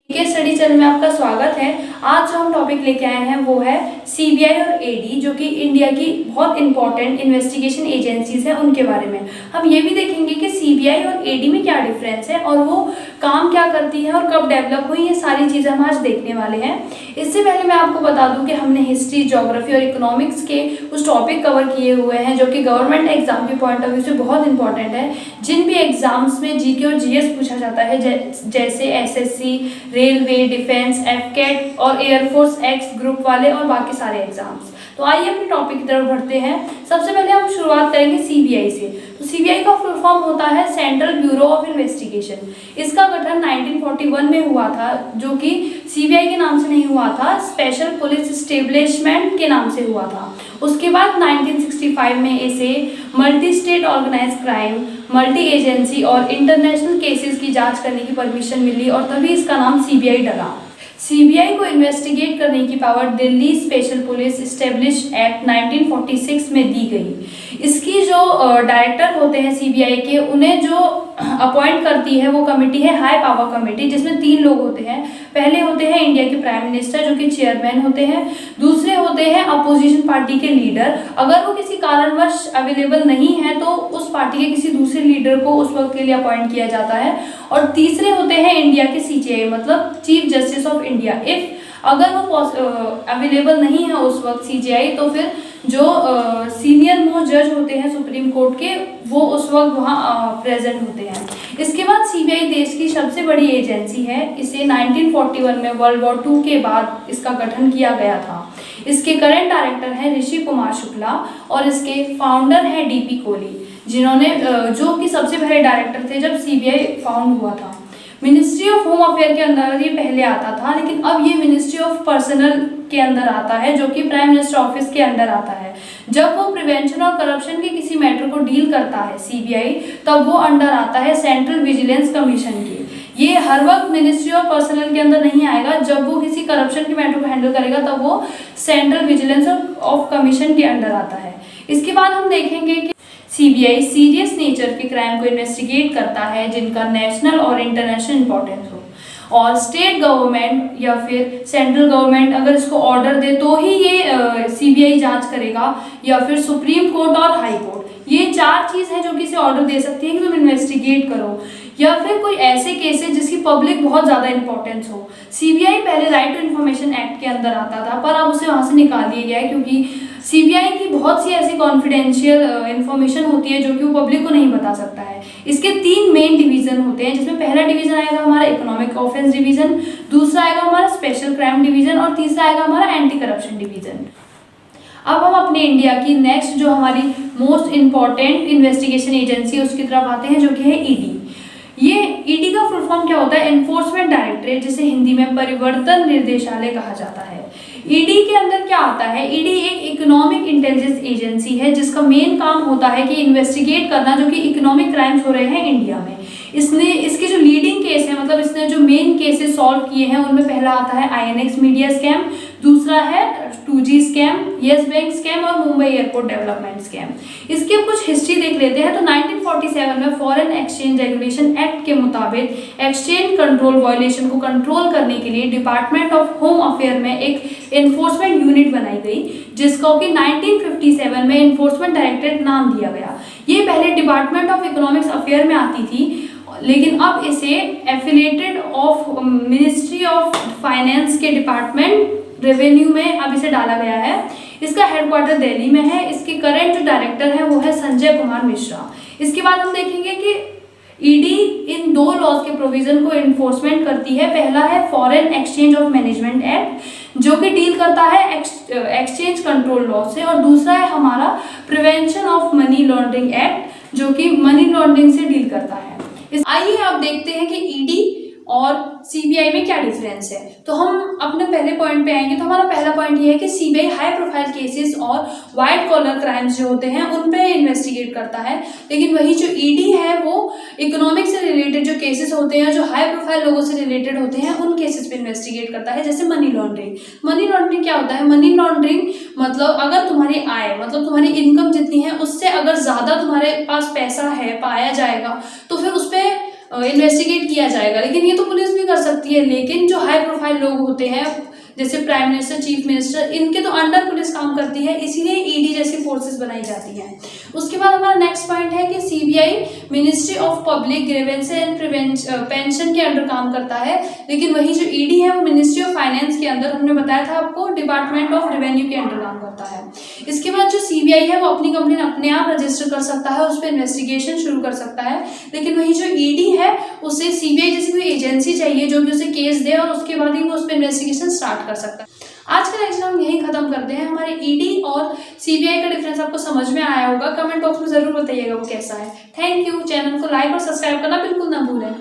के study channel में आपका स्वागत है। आज जो हम टॉपिक लेके आए हैं वो है सीबीआई और ईडी, जो कि इंडिया की बहुत इंपॉर्टेंट इन्वेस्टिगेशन एजेंसीज हैं उनके बारे में। हम ये भी देखेंगे कि सीबीआई और ईडी में क्या डिफरेंस है और वो काम क्या करती है और कब डेवलप हुई, ये सारी चीज़ें हम आज देखने वाले हैं। इससे पहले मैं आपको बता दूं कि हमने हिस्ट्री, ज्योग्राफी और इकोनॉमिक्स के कुछ टॉपिक कवर किए हुए हैं जो कि गवर्नमेंट एग्जाम के पॉइंट ऑफ व्यू से बहुत इंपॉर्टेंट है। जिन भी एग्जाम्स में जीके और जीएस पूछा जाता है, जैसे एसएससी, रेलवे, डिफेंस, एफकेट और एयरफोर्स एक्स ग्रुप वाले और बाकी सारे एग्जाम्स। तो आइए अपने टॉपिक की तरफ बढ़ते हैं। सबसे पहले हम शुरुआत करेंगे सीबीआई से। तो सीबीआई का फुल फॉर्म होता है सेंट्रल ब्यूरो ऑफ इन्वेस्टिगेशन। इसका गठन 1941 में हुआ था, जो कि सीबीआई के नाम से नहीं हुआ था, स्पेशल पुलिस एस्टेब्लिशमेंट के नाम से हुआ था। उसके बाद 1965 में इसे multi state organise crime, multi agency और इंटरनेशनल केसेस की जांच करने की परमिशन मिली और तभी इसका नाम सीबीआई डला। सीबीआई को इन्वेस्टिगेट करने की power Delhi special police establish act 1946 में दी गई। इसकी जो डायरेक्टर होते हैं सीबीआई के, उन्हें जो अपॉइंट करती है वो कमेटी है हाई पावर कमेटी, जिसमें 3 लोग होते हैं। पहले होते हैं इंडिया के प्राइम मिनिस्टर, जो कि चेयरमैन होते हैं। दूसरे होते हैं अपोजिशन पार्टी के लीडर, अगर वो किसी कारणवश अवेलेबल नहीं है तो उस पार्टी के किसी दूसरे लीडर को उस वक्त के लिए अपॉइंट किया जाता है। और तीसरे होते हैं इंडिया के सीजेआई, मतलब chief justice of India. If अगर वो अवेलेबल नहीं है उस वक्त सीजेआई, तो फिर जो सीनियर मोस्ट जज होते हैं सुप्रीम कोर्ट के, वो उस वक्त वहाँ प्रेजेंट होते हैं। इसके बाद सीबीआई देश की सबसे बड़ी एजेंसी है। इसे 1941 में वर्ल्ड वॉर 2 के बाद इसका गठन किया गया था। इसके करंट डायरेक्टर हैं ऋषि कुमार शुक्ला और इसके फाउंडर हैं डीपी कोली, जिन्होंने जो कि सबसे पहले डायरेक्टर थे जब सीबीआई फाउंड हुआ था। मिनिस्ट्री ऑफ होम अफेयर के अंदर ये पहले आता था, लेकिन अब ये मिनिस्ट्री ऑफ पर्सनल के अंदर आता है, जो कि प्राइम मिनिस्टर ऑफिस के अंदर आता है। जब वो प्रिवेंशन और करप्शन के किसी मैटर को डील करता है सीबीआई, तब वो अंडर आता है सेंट्रल विजिलेंस कमीशन के। ये हर वक्त मिनिस्ट्री ऑफ पर्सनल के अंदर नहीं आएगा। जब वो किसी करप्शन के मैटर को हैंडल करेगा तब वो सेंट्रल विजिलेंस ऑफ कमीशन के अंडर आता है। इसके बाद हम देखेंगे कि सीबीआई सीरियस नेचर के क्राइम को इन्वेस्टिगेट करता है जिनका नेशनल और इंटरनेशनल इंपॉर्टेंस हो, और स्टेट गवर्नमेंट या फिर सेंट्रल गवर्नमेंट अगर इसको ऑर्डर दे तो ही ये सीबीआई जांच करेगा, या फिर सुप्रीम कोर्ट और हाई कोर्ट। ये 4 चीज़ है जो कि इसे ऑर्डर दे सकती है कि तुम इन्वेस्टिगेट करो, या फिर कोई ऐसे केस है जिसकी पब्लिक बहुत ज़्यादा इंपॉर्टेंस हो। सीबीआई पहले राइट टू इन्फॉर्मेशन एक्ट के अंदर आता था, पर अब उसे वहाँ से निकाल दिया गया है, क्योंकि सीबीआई की बहुत सी ऐसी कॉन्फिडेंशियल इंफॉर्मेशन होती है जो कि वो पब्लिक को नहीं बता सकता है। इसके 3 मेन डिवीजन होते हैं, जिसमें पहला डिवीजन आएगा हमारा इकोनॉमिक ऑफेंस डिवीजन, दूसरा आएगा हमारा स्पेशल क्राइम डिवीजन और तीसरा आएगा हमारा एंटी करप्शन डिवीजन। अब हम अपने इंडिया की नेक्स्ट जो हमारी मोस्ट इंपॉर्टेंट इन्वेस्टिगेशन एजेंसी है उसकी तरफ आते हैं, जो कि है ईडी। ये ईडी का फुल फॉर्म क्या होता है? एनफोर्समेंट डायरेक्टरेट, जिसे हिंदी में परिवर्तन निर्देशालय कहा जाता है। ईडी के अंदर क्या आता है? ईडी एक इकोनॉमिक इंटेलिजेंस एजेंसी है जिसका मेन काम होता है कि इन्वेस्टिगेट करना जो कि इकोनॉमिक क्राइम्स हो रहे हैं इंडिया में। इसके जो लीडिंग केस है, मतलब इसने जो मेन केसेस सॉल्व किए हैं, उनमें पहला आता है आईएनएक्स मीडिया स्कैम, दूसरा है 2G scam, yes bank scam और मुंबई एयरपोर्ट डेवलपमेंट स्कैम। इसकी कुछ हिस्ट्री देख लेते हैं। तो 1947 में फॉरेन एक्सचेंज रेगुलेशन एक्ट के मुताबिक एक्सचेंज कंट्रोल वायलेशन को कंट्रोल करने के लिए डिपार्टमेंट ऑफ होम अफेयर में एक एनफोर्समेंट यूनिट बनाई गई, जिसको कि 1957 में एनफोर्समेंट डायरेक्टरेट नाम दिया गया। ये पहले डिपार्टमेंट ऑफ इकोनॉमिक्स अफेयर में आती थी, लेकिन अब इसे affiliated of ministry of finance के डिपार्टमेंट रेवेन्यू में अब इसे डाला गया है। इसका हेडक्वार्टर दिल्ली में है। इसके करंट जो डायरेक्टर है वो है संजय कुमार मिश्रा। इसके बाद हम देखेंगे कि ईडी इन 2 लॉज के प्रोविजन को इन्फोर्समेंट करती है। पहला है foreign exchange of management act, जो कि डील करता है एक्सचेंज कंट्रोल लॉ से, और दूसरा है हमारा prevention of money laundering act, जो कि मनी लॉन्ड्रिंग से डील करता है। आइए आप देखते हैं कि ईडी और सीबीआई में क्या डिफरेंस है। तो हम अपने पहले पॉइंट पे आएंगे। तो हमारा पहला पॉइंट ये है कि सीबीआई हाई प्रोफाइल केसेस और वाइट कॉलर क्राइम्स जो होते हैं उन पे इन्वेस्टिगेट करता है, लेकिन वही जो ईडी है वो इकोनॉमिक से रिलेटेड जो केसेस होते हैं, जो हाई प्रोफाइल लोगों से रिलेटेड होते हैं, उन केसेस पे इन्वेस्टिगेट करता है। जैसे मनी लॉन्ड्रिंग। मनी लॉन्ड्रिंग क्या होता है? मनी लॉन्ड्रिंग मतलब अगर तुम्हारी आय, मतलब तुम्हारी इनकम जितनी है उससे अगर ज्यादा तुम्हारे पास पैसा है पाया जाएगा, तो फिर उस पर इन्वेस्टिगेट किया जाएगा। लेकिन ये तो पुलिस भी कर सकती है, लेकिन जो हाई प्रोफाइल लोग होते हैं जैसे प्राइम मिनिस्टर, चीफ मिनिस्टर, इनके तो अंडर पुलिस काम करती है, इसीलिए ईडी जैसी फोर्सेस बनाई जाती हैं। उसके बाद हमारा नेक्स्ट पॉइंट है कि CBI ministry of public grievance and pension के अंडर काम करता है, लेकिन वही जो ईडी है वो मिनिस्ट्री ऑफ फाइनेंस के अंदर, हमने बताया था आपको, डिपार्टमेंट ऑफ रेवेन्यू के अंडर काम करता है। इसके बाद जो सीबीआई है वो अपनी कंप्लेन अपने आप रजिस्टर कर सकता है, उस पर इन्वेस्टिगेशन शुरू कर सकता है, लेकिन वही जो ईडी है उसे सीबीआई जैसी कोई एजेंसी चाहिए जो कि उसे केस दे और उसके बाद ही वो उस पर इन्वेस्टिगेशन स्टार्ट कर सकता है। आज का लेक्चर हम यही खत्म करते हैं। हमारे ईडी और सीबीआई का डिफरेंस आपको समझ में आया होगा, कमेंट बॉक्स में जरूर बताइएगा वो कैसा है। Thank you. चैनल को लाइक और सब्सक्राइब करना बिल्कुल ना भूलें।